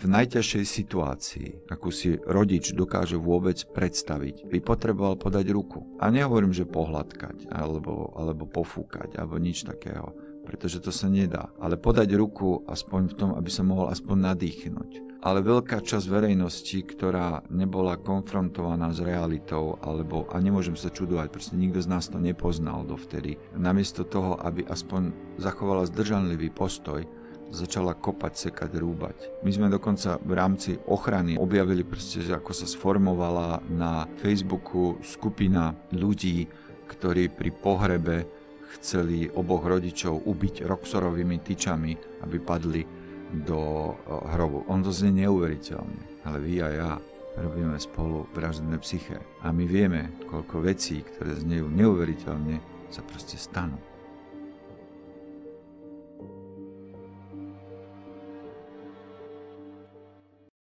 v najťažšej situácii, akú si rodič dokáže vôbec predstaviť, by potreboval podať ruku. A nehovorím, že pohľadkať, alebo pofúkať, alebo nič takého, pretože to sa nedá. Ale podať ruku aspoň v tom, aby sa mohol aspoň nadýchnuť. Ale veľká časť verejnosti, ktorá nebola konfrontovaná s realitou, a nemôžem sa čudovať, proste nikto z nás to nepoznal dovtedy, namiesto toho, aby aspoň zachovala zdržanlivý postoj, začala kopať, sekať, rúbať. My sme dokonca v rámci ochrany objavili proste, že ako sa sformovala na Facebooku skupina ľudí, ktorí pri pohrebe chceli oboch rodičov ubiť roxorovými tyčami, aby padli do hrobu. On to znie neuveriteľne, ale vy a ja robíme spolu Vražedné psyché. A my vieme, koľko vecí, ktoré znejú neuveriteľne, sa proste stanú.